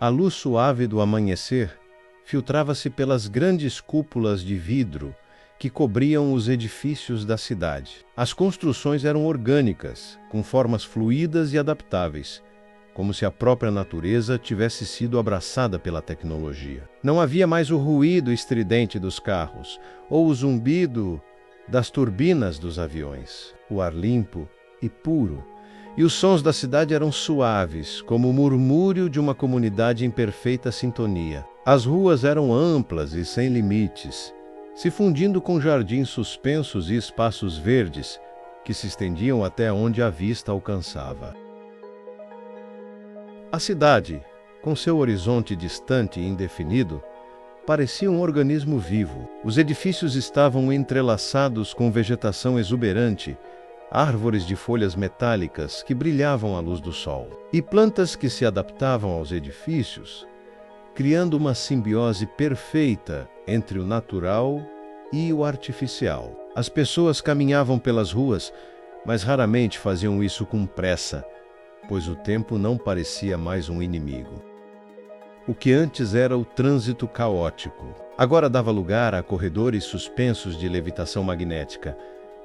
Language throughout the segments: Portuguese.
A luz suave do amanhecer filtrava-se pelas grandes cúpulas de vidro que cobriam os edifícios da cidade. As construções eram orgânicas, com formas fluídas e adaptáveis, como se a própria natureza tivesse sido abraçada pela tecnologia. Não havia mais o ruído estridente dos carros, ou o zumbido das turbinas dos aviões. O ar limpo e puro, e os sons da cidade eram suaves, como o murmúrio de uma comunidade em perfeita sintonia. As ruas eram amplas e sem limites, se fundindo com jardins suspensos e espaços verdes que se estendiam até onde a vista alcançava. A cidade, com seu horizonte distante e indefinido, parecia um organismo vivo. Os edifícios estavam entrelaçados com vegetação exuberante, árvores de folhas metálicas que brilhavam à luz do sol, e plantas que se adaptavam aos edifícios, criando uma simbiose perfeita entre o natural e o artificial. As pessoas caminhavam pelas ruas, mas raramente faziam isso com pressa, pois o tempo não parecia mais um inimigo. O que antes era o trânsito caótico, agora dava lugar a corredores suspensos de levitação magnética,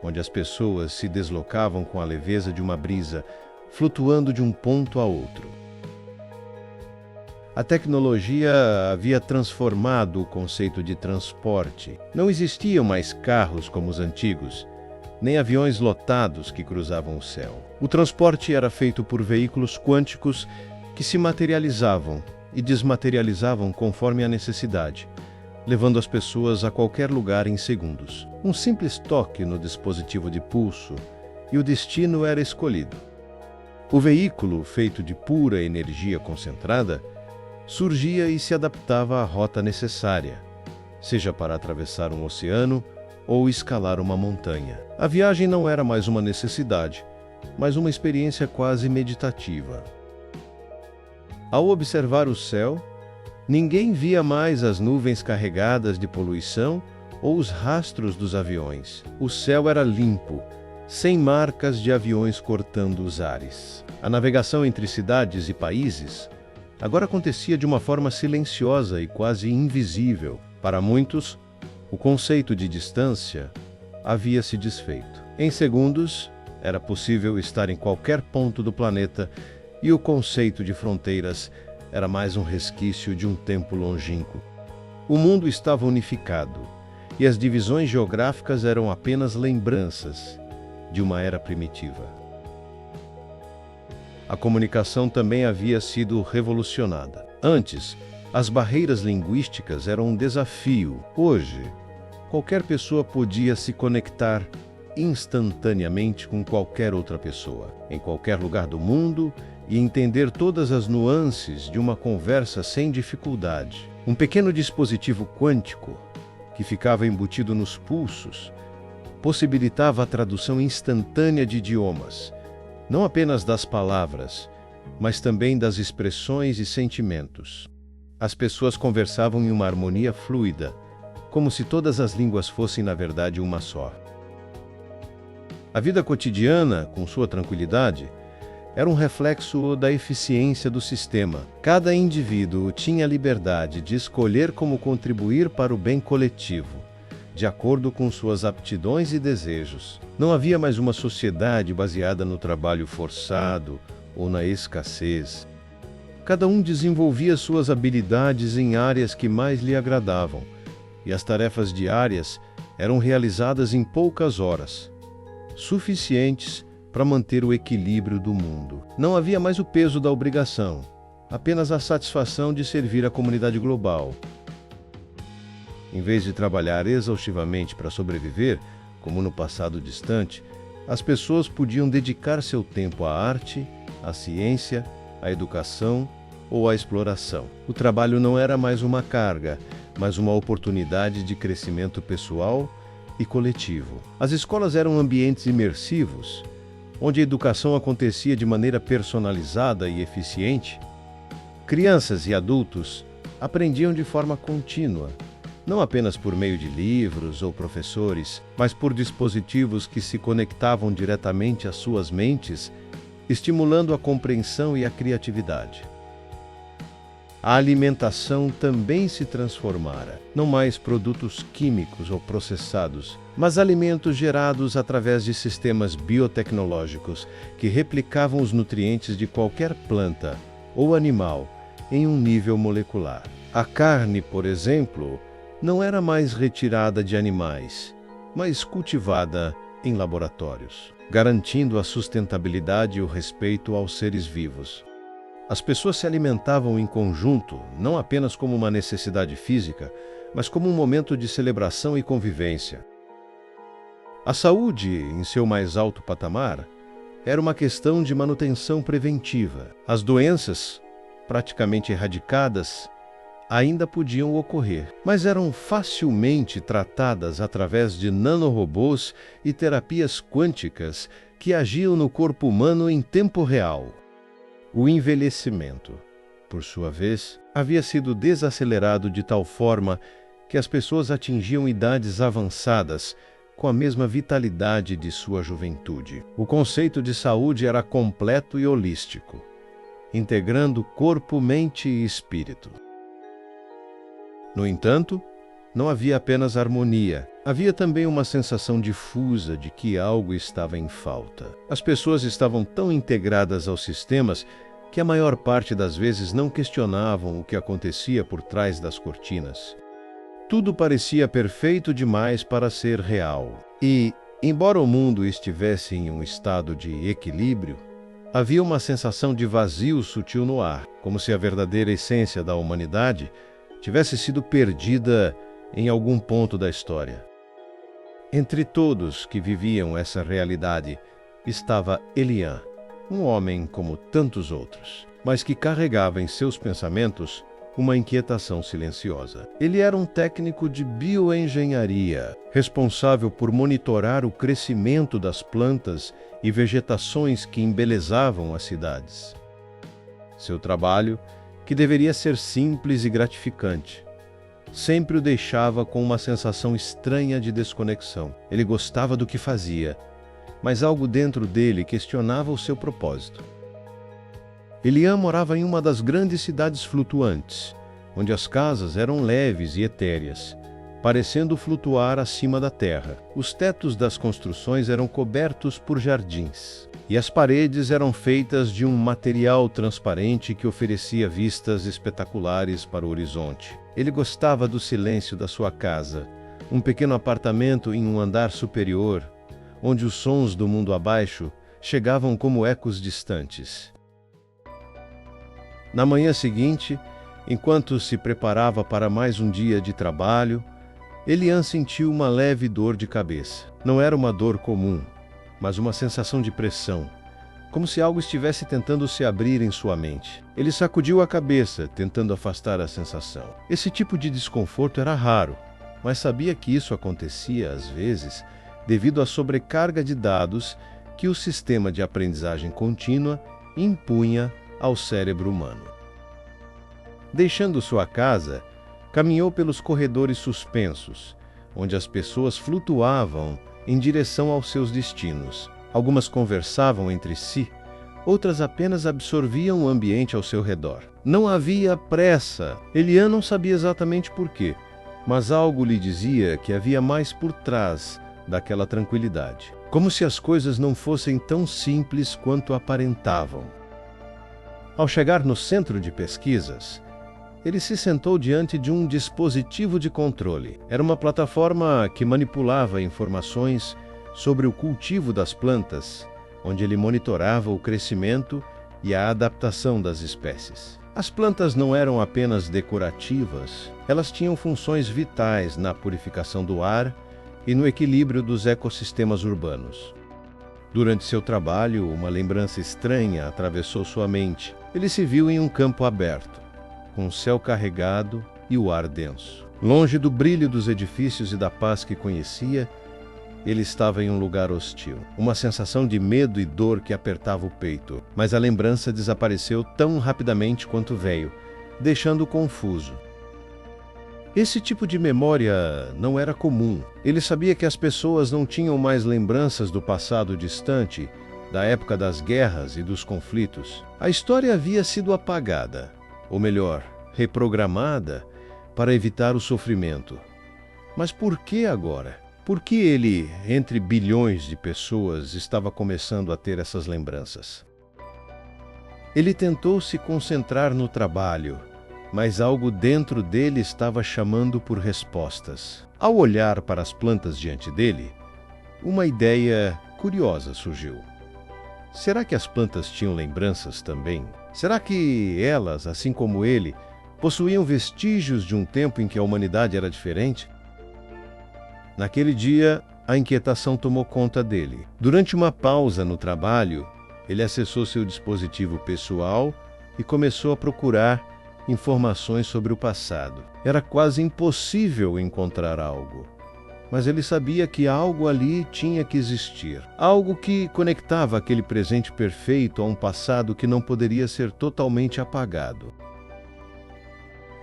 onde as pessoas se deslocavam com a leveza de uma brisa, flutuando de um ponto a outro. A tecnologia havia transformado o conceito de transporte. Não existiam mais carros como os antigos, nem aviões lotados que cruzavam o céu. O transporte era feito por veículos quânticos que se materializavam e desmaterializavam conforme a necessidade, levando as pessoas a qualquer lugar em segundos. Um simples toque no dispositivo de pulso e o destino era escolhido. O veículo, feito de pura energia concentrada, surgia e se adaptava à rota necessária, seja para atravessar um oceano ou escalar uma montanha. A viagem não era mais uma necessidade, mas uma experiência quase meditativa. Ao observar o céu, ninguém via mais as nuvens carregadas de poluição ou os rastros dos aviões. O céu era limpo, sem marcas de aviões cortando os ares. A navegação entre cidades e países agora acontecia de uma forma silenciosa e quase invisível. Para muitos, o conceito de distância havia se desfeito. Em segundos, era possível estar em qualquer ponto do planeta e o conceito de fronteiras era mais um resquício de um tempo longínquo. O mundo estava unificado e as divisões geográficas eram apenas lembranças de uma era primitiva. A comunicação também havia sido revolucionada. Antes, as barreiras linguísticas eram um desafio. Hoje, qualquer pessoa podia se conectar instantaneamente com qualquer outra pessoa, em qualquer lugar do mundo, e entender todas as nuances de uma conversa sem dificuldade. Um pequeno dispositivo quântico, que ficava embutido nos pulsos, possibilitava a tradução instantânea de idiomas, não apenas das palavras, mas também das expressões e sentimentos. As pessoas conversavam em uma harmonia fluida, como se todas as línguas fossem, na verdade, uma só. A vida cotidiana, com sua tranquilidade, era um reflexo da eficiência do sistema. Cada indivíduo tinha a liberdade de escolher como contribuir para o bem coletivo, de acordo com suas aptidões e desejos. Não havia mais uma sociedade baseada no trabalho forçado ou na escassez. Cada um desenvolvia suas habilidades em áreas que mais lhe agradavam, e as tarefas diárias eram realizadas em poucas horas, suficientes para manter o equilíbrio do mundo. Não havia mais o peso da obrigação, apenas a satisfação de servir a comunidade global. Em vez de trabalhar exaustivamente para sobreviver, como no passado distante, as pessoas podiam dedicar seu tempo à arte, à ciência, à educação ou à exploração. O trabalho não era mais uma carga, mas uma oportunidade de crescimento pessoal e coletivo. As escolas eram ambientes imersivos, onde a educação acontecia de maneira personalizada e eficiente. Crianças e adultos aprendiam de forma contínua, não apenas por meio de livros ou professores, mas por dispositivos que se conectavam diretamente às suas mentes, estimulando a compreensão e a criatividade. A alimentação também se transformara. Não mais produtos químicos ou processados, mas alimentos gerados através de sistemas biotecnológicos que replicavam os nutrientes de qualquer planta ou animal em um nível molecular. A carne, por exemplo, não era mais retirada de animais, mas cultivada em laboratórios, garantindo a sustentabilidade e o respeito aos seres vivos. As pessoas se alimentavam em conjunto, não apenas como uma necessidade física, mas como um momento de celebração e convivência. A saúde, em seu mais alto patamar, era uma questão de manutenção preventiva. As doenças, praticamente erradicadas, ainda podiam ocorrer, mas eram facilmente tratadas através de nanorobôs e terapias quânticas que agiam no corpo humano em tempo real. O envelhecimento, por sua vez, havia sido desacelerado de tal forma que as pessoas atingiam idades avançadas com a mesma vitalidade de sua juventude. O conceito de saúde era completo e holístico, integrando corpo, mente e espírito. No entanto, não havia apenas harmonia, havia também uma sensação difusa de que algo estava em falta. As pessoas estavam tão integradas aos sistemas que a maior parte das vezes não questionavam o que acontecia por trás das cortinas. Tudo parecia perfeito demais para ser real. E, embora o mundo estivesse em um estado de equilíbrio, havia uma sensação de vazio sutil no ar, como se a verdadeira essência da humanidade tivesse sido perdida em algum ponto da história. Entre todos que viviam essa realidade estava Elian, um homem como tantos outros, mas que carregava em seus pensamentos uma inquietação silenciosa. Ele era um técnico de bioengenharia, responsável por monitorar o crescimento das plantas e vegetações que embelezavam as cidades. Seu trabalho, que deveria ser simples e gratificante, sempre o deixava com uma sensação estranha de desconexão. Ele gostava do que fazia, mas algo dentro dele questionava o seu propósito. Elian morava em uma das grandes cidades flutuantes, onde as casas eram leves e etéreas, parecendo flutuar acima da terra. Os tetos das construções eram cobertos por jardins, e as paredes eram feitas de um material transparente que oferecia vistas espetaculares para o horizonte. Ele gostava do silêncio da sua casa, um pequeno apartamento em um andar superior, onde os sons do mundo abaixo chegavam como ecos distantes. Na manhã seguinte, enquanto se preparava para mais um dia de trabalho, Elian sentiu uma leve dor de cabeça. Não era uma dor comum, mas uma sensação de pressão, como se algo estivesse tentando se abrir em sua mente. Ele sacudiu a cabeça, tentando afastar a sensação. Esse tipo de desconforto era raro, mas sabia que isso acontecia, às vezes, devido à sobrecarga de dados que o sistema de aprendizagem contínua impunha ao cérebro humano. Deixando sua casa, caminhou pelos corredores suspensos, onde as pessoas flutuavam em direção aos seus destinos. Algumas conversavam entre si, outras apenas absorviam o ambiente ao seu redor. Não havia pressa. Elian não sabia exatamente por quê, mas algo lhe dizia que havia mais por trás daquela tranquilidade. Como se as coisas não fossem tão simples quanto aparentavam. Ao chegar no centro de pesquisas, ele se sentou diante de um dispositivo de controle. Era uma plataforma que manipulava informações sobre o cultivo das plantas, onde ele monitorava o crescimento e a adaptação das espécies. As plantas não eram apenas decorativas, elas tinham funções vitais na purificação do ar e no equilíbrio dos ecossistemas urbanos. Durante seu trabalho, uma lembrança estranha atravessou sua mente. Ele se viu em um campo aberto, com o céu carregado e o ar denso. Longe do brilho dos edifícios e da paz que conhecia, ele estava em um lugar hostil. Uma sensação de medo e dor que apertava o peito, mas a lembrança desapareceu tão rapidamente quanto veio, deixando-o confuso. Esse tipo de memória não era comum. Ele sabia que as pessoas não tinham mais lembranças do passado distante, da época das guerras e dos conflitos. A história havia sido apagada, ou melhor, reprogramada para evitar o sofrimento. Mas por que agora? Por que ele, entre bilhões de pessoas, estava começando a ter essas lembranças? Ele tentou se concentrar no trabalho, mas algo dentro dele estava chamando por respostas. Ao olhar para as plantas diante dele, uma ideia curiosa surgiu. Será que as plantas tinham lembranças também? Será que elas, assim como ele, possuíam vestígios de um tempo em que a humanidade era diferente? Naquele dia, a inquietação tomou conta dele. Durante uma pausa no trabalho, ele acessou seu dispositivo pessoal e começou a procurar informações sobre o passado. Era quase impossível encontrar algo, mas ele sabia que algo ali tinha que existir. Algo que conectava aquele presente perfeito a um passado que não poderia ser totalmente apagado.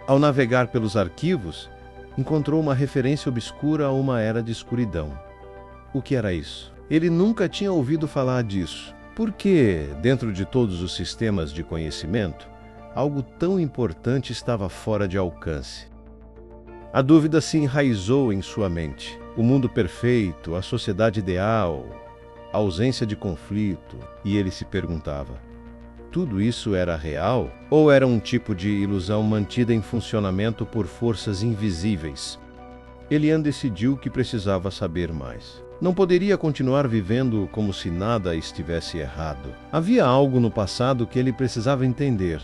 Ao navegar pelos arquivos, encontrou uma referência obscura a uma era de escuridão. O que era isso? Ele nunca tinha ouvido falar disso. Por que, dentro de todos os sistemas de conhecimento, algo tão importante estava fora de alcance? A dúvida se enraizou em sua mente. O mundo perfeito, a sociedade ideal, a ausência de conflito. E ele se perguntava: tudo isso era real? Ou era um tipo de ilusão mantida em funcionamento por forças invisíveis? Elian decidiu que precisava saber mais. Não poderia continuar vivendo como se nada estivesse errado. Havia algo no passado que ele precisava entender,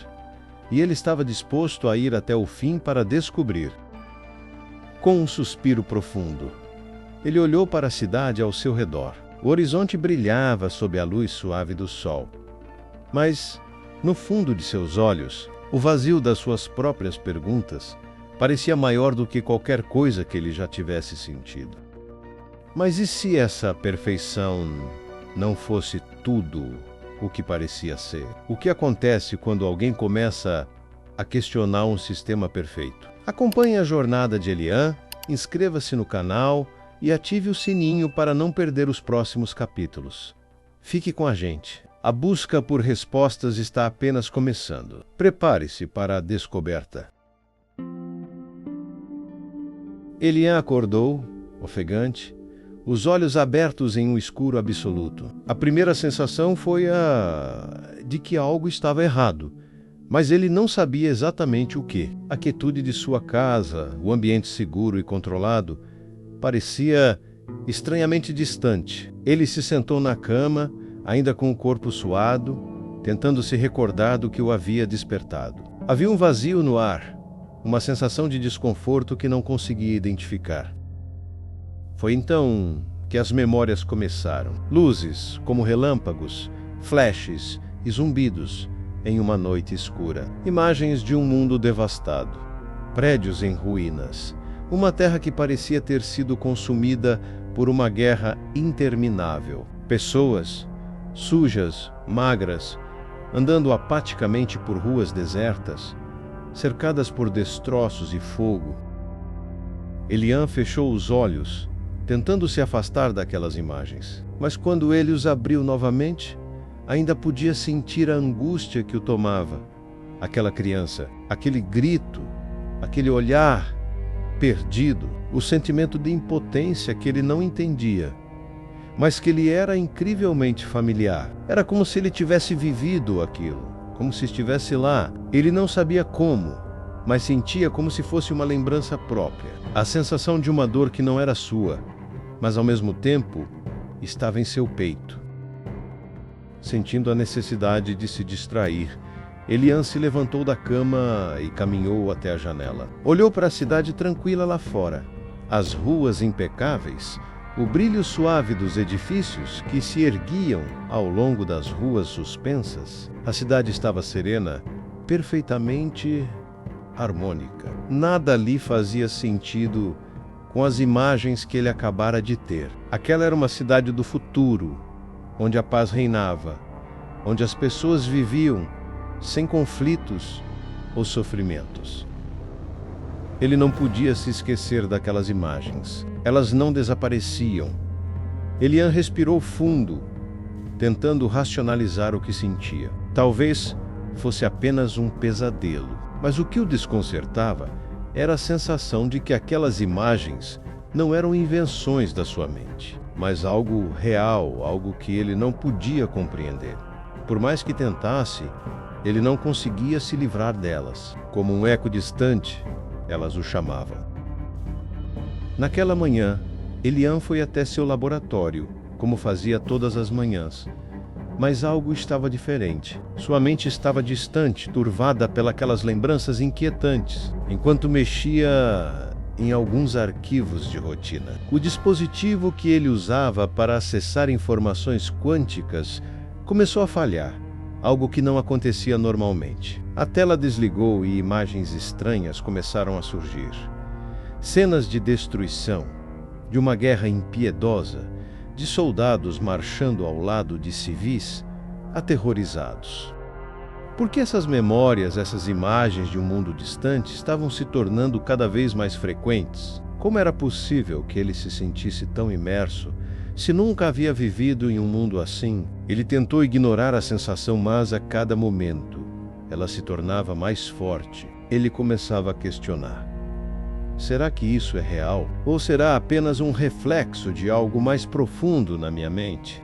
e ele estava disposto a ir até o fim para descobrir. Com um suspiro profundo, ele olhou para a cidade ao seu redor. O horizonte brilhava sob a luz suave do sol. Mas, no fundo de seus olhos, o vazio das suas próprias perguntas parecia maior do que qualquer coisa que ele já tivesse sentido. Mas e se essa perfeição não fosse tudo o que parecia ser? O que acontece quando alguém começa a questionar um sistema perfeito? Acompanhe a jornada de Elian, inscreva-se no canal e ative o sininho para não perder os próximos capítulos. Fique com a gente. A busca por respostas está apenas começando. Prepare-se para a descoberta. Elian acordou, ofegante, os olhos abertos em um escuro absoluto. A primeira sensação foi a de que algo estava errado, mas ele não sabia exatamente o que. A quietude de sua casa, o ambiente seguro e controlado, parecia estranhamente distante. Ele se sentou na cama, ainda com o corpo suado, tentando se recordar do que o havia despertado. Havia um vazio no ar, uma sensação de desconforto que não conseguia identificar. Foi então que as memórias começaram. Luzes, como relâmpagos, flashes e zumbidos em uma noite escura. Imagens de um mundo devastado. Prédios em ruínas. Uma terra que parecia ter sido consumida por uma guerra interminável. Pessoas, sujas, magras, andando apaticamente por ruas desertas, cercadas por destroços e fogo. Elian fechou os olhos, tentando se afastar daquelas imagens. Mas quando ele os abriu novamente, ainda podia sentir a angústia que o tomava. Aquela criança, aquele grito, aquele olhar perdido, o sentimento de impotência que ele não entendia, mas que lhe era incrivelmente familiar. Era como se ele tivesse vivido aquilo, como se estivesse lá. Ele não sabia como, mas sentia como se fosse uma lembrança própria. A sensação de uma dor que não era sua, mas ao mesmo tempo estava em seu peito. Sentindo a necessidade de se distrair, Elian se levantou da cama e caminhou até a janela. Olhou para a cidade tranquila lá fora. As ruas impecáveis, o brilho suave dos edifícios que se erguiam ao longo das ruas suspensas. A cidade estava serena, perfeitamente harmônica. Nada ali fazia sentido com as imagens que ele acabara de ter. Aquela era uma cidade do futuro, onde a paz reinava, onde as pessoas viviam sem conflitos ou sofrimentos. Ele não podia se esquecer daquelas imagens. Elas não desapareciam. Elian respirou fundo, tentando racionalizar o que sentia. Talvez fosse apenas um pesadelo. Mas o que o desconcertava era a sensação de que aquelas imagens não eram invenções da sua mente, mas algo real, algo que ele não podia compreender. Por mais que tentasse, ele não conseguia se livrar delas. Como um eco distante, elas o chamavam. Naquela manhã, Elian foi até seu laboratório, como fazia todas as manhãs. Mas algo estava diferente. Sua mente estava distante, turvada pelas lembranças inquietantes, enquanto mexia em alguns arquivos de rotina. O dispositivo que ele usava para acessar informações quânticas começou a falhar, algo que não acontecia normalmente. A tela desligou e imagens estranhas começaram a surgir. Cenas de destruição, de uma guerra impiedosa, de soldados marchando ao lado de civis aterrorizados. Por que essas memórias, essas imagens de um mundo distante estavam se tornando cada vez mais frequentes? Como era possível que ele se sentisse tão imerso, se nunca havia vivido em um mundo assim? Ele tentou ignorar a sensação, mas a cada momento ela se tornava mais forte. Ele começava a questionar: será que isso é real? Ou será apenas um reflexo de algo mais profundo na minha mente?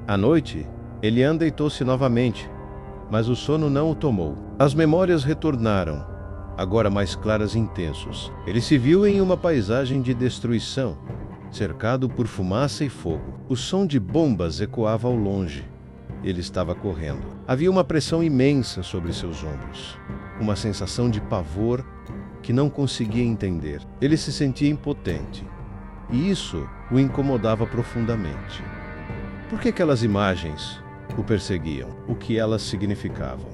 À noite, Elian deitou-se novamente, mas o sono não o tomou. As memórias retornaram, agora mais claras e intensos. Ele se viu em uma paisagem de destruição, cercado por fumaça e fogo. O som de bombas ecoava ao longe. Ele estava correndo. Havia uma pressão imensa sobre seus ombros, uma sensação de pavor que não conseguia entender. Ele se sentia impotente, e isso o incomodava profundamente. Por que aquelas imagens o perseguiam? O que elas significavam?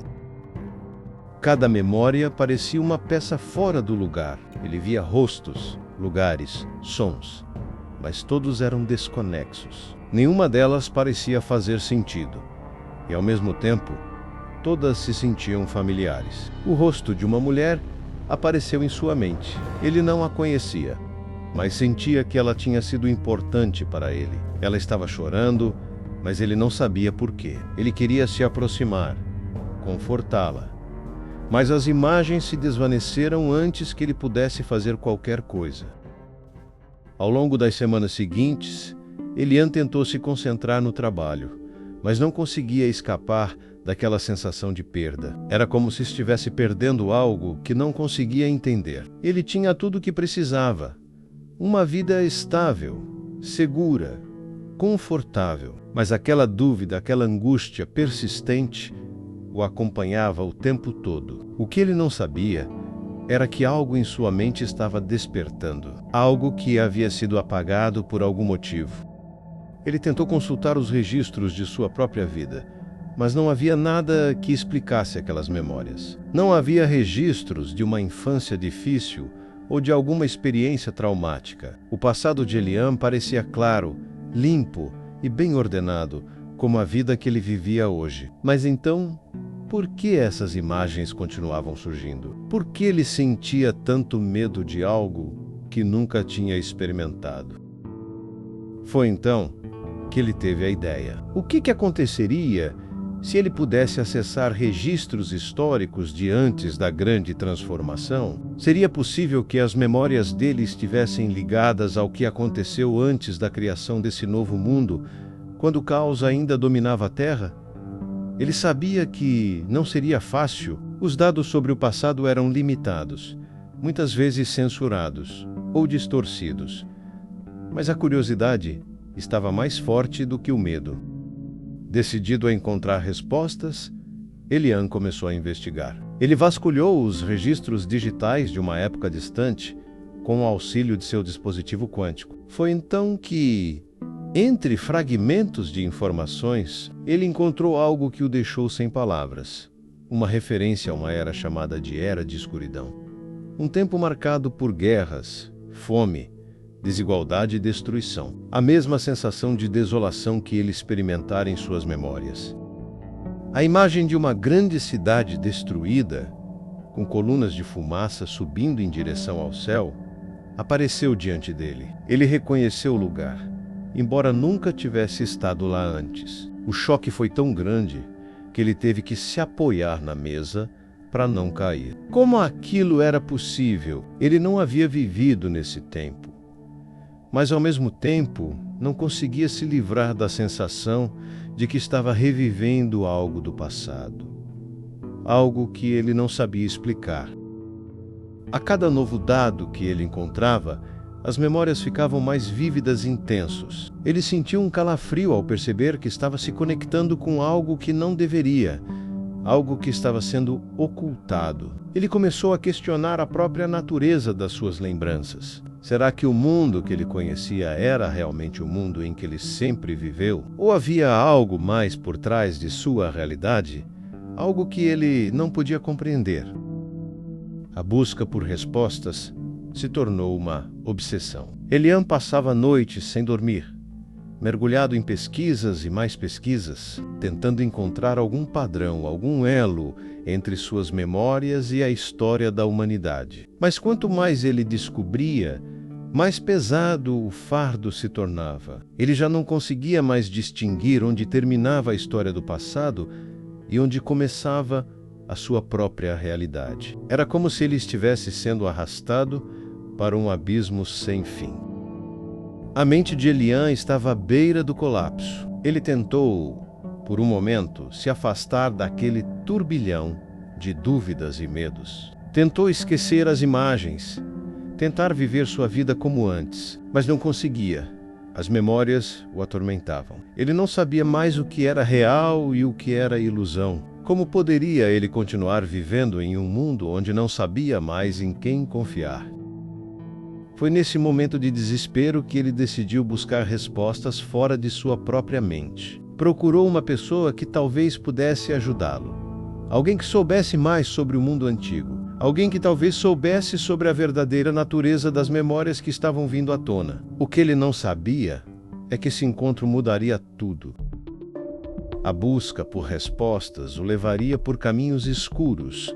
Cada memória parecia uma peça fora do lugar. Ele via rostos, lugares, sons, mas todos eram desconexos. Nenhuma delas parecia fazer sentido, e ao mesmo tempo, todas se sentiam familiares. O rosto de uma mulher apareceu em sua mente. Ele não a conhecia, mas sentia que ela tinha sido importante para ele. Ela estava chorando, mas ele não sabia por quê. Ele queria se aproximar, confortá-la. Mas as imagens se desvaneceram antes que ele pudesse fazer qualquer coisa. Ao longo das semanas seguintes, Elian tentou se concentrar no trabalho, mas não conseguia escapar daquela sensação de perda. Era como se estivesse perdendo algo que não conseguia entender. Ele tinha tudo o que precisava: uma vida estável, segura, confortável. Mas aquela dúvida, aquela angústia persistente o acompanhava o tempo todo. O que ele não sabia era que algo em sua mente estava despertando, algo que havia sido apagado por algum motivo. Ele tentou consultar os registros de sua própria vida, mas não havia nada que explicasse aquelas memórias. Não havia registros de uma infância difícil ou de alguma experiência traumática. O passado de Elian parecia claro, limpo e bem ordenado, como a vida que ele vivia hoje. Mas então, por que essas imagens continuavam surgindo? Por que ele sentia tanto medo de algo que nunca tinha experimentado? Foi então que ele teve a ideia. O que aconteceria se ele pudesse acessar registros históricos de antes da grande transformação? Seria possível que as memórias dele estivessem ligadas ao que aconteceu antes da criação desse novo mundo, quando o caos ainda dominava a Terra? Ele sabia que não seria fácil. Os dados sobre o passado eram limitados, muitas vezes censurados ou distorcidos. Mas a curiosidade estava mais forte do que o medo. Decidido a encontrar respostas, Elian começou a investigar. Ele vasculhou os registros digitais de uma época distante com o auxílio de seu dispositivo quântico. Foi então que, entre fragmentos de informações, ele encontrou algo que o deixou sem palavras. Uma referência a uma era chamada de Era de Escuridão. Um tempo marcado por guerras, fome, desigualdade e destruição. A mesma sensação de desolação que ele experimentara em suas memórias. A imagem de uma grande cidade destruída, com colunas de fumaça subindo em direção ao céu, apareceu diante dele. Ele reconheceu o lugar, embora nunca tivesse estado lá antes. O choque foi tão grande que ele teve que se apoiar na mesa para não cair. Como aquilo era possível? Ele não havia vivido nesse tempo. Mas, ao mesmo tempo, não conseguia se livrar da sensação de que estava revivendo algo do passado. Algo que ele não sabia explicar. A cada novo dado que ele encontrava, as memórias ficavam mais vívidas e intensos. Ele sentiu um calafrio ao perceber que estava se conectando com algo que não deveria, algo que estava sendo ocultado. Ele começou a questionar a própria natureza das suas lembranças. Será que o mundo que ele conhecia era realmente o mundo em que ele sempre viveu? Ou havia algo mais por trás de sua realidade? Algo que ele não podia compreender? A busca por respostas se tornou uma obsessão. Elian passava noites sem dormir, mergulhado em pesquisas e mais pesquisas, tentando encontrar algum padrão, algum elo entre suas memórias e a história da humanidade. Mas quanto mais ele descobria, mais pesado o fardo se tornava. Ele já não conseguia mais distinguir onde terminava a história do passado e onde começava a sua própria realidade. Era como se ele estivesse sendo arrastado para um abismo sem fim. A mente de Elian estava à beira do colapso. Ele tentou, por um momento, se afastar daquele turbilhão de dúvidas e medos. Tentou esquecer as imagens, tentar viver sua vida como antes, mas não conseguia. As memórias o atormentavam. Ele não sabia mais o que era real e o que era ilusão. Como poderia ele continuar vivendo em um mundo onde não sabia mais em quem confiar? Foi nesse momento de desespero que ele decidiu buscar respostas fora de sua própria mente. Procurou uma pessoa que talvez pudesse ajudá-lo. Alguém que soubesse mais sobre o mundo antigo. Alguém que talvez soubesse sobre a verdadeira natureza das memórias que estavam vindo à tona. O que ele não sabia é que esse encontro mudaria tudo. A busca por respostas o levaria por caminhos escuros,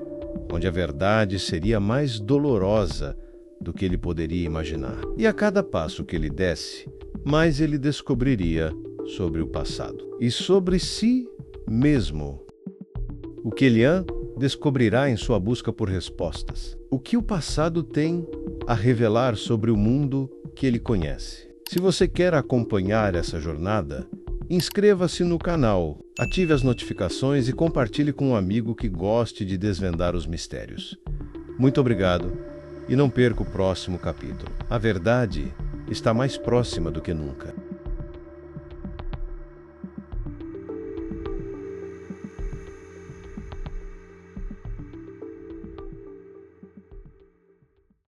onde a verdade seria mais dolorosa do que ele poderia imaginar. E a cada passo que ele desse, mais ele descobriria sobre o passado e sobre si mesmo. O que Elian descobrirá em sua busca por respostas? O que o passado tem a revelar sobre o mundo que ele conhece? Se você quer acompanhar essa jornada, inscreva-se no canal, ative as notificações e compartilhe com um amigo que goste de desvendar os mistérios. Muito obrigado e não perca o próximo capítulo. A verdade está mais próxima do que nunca.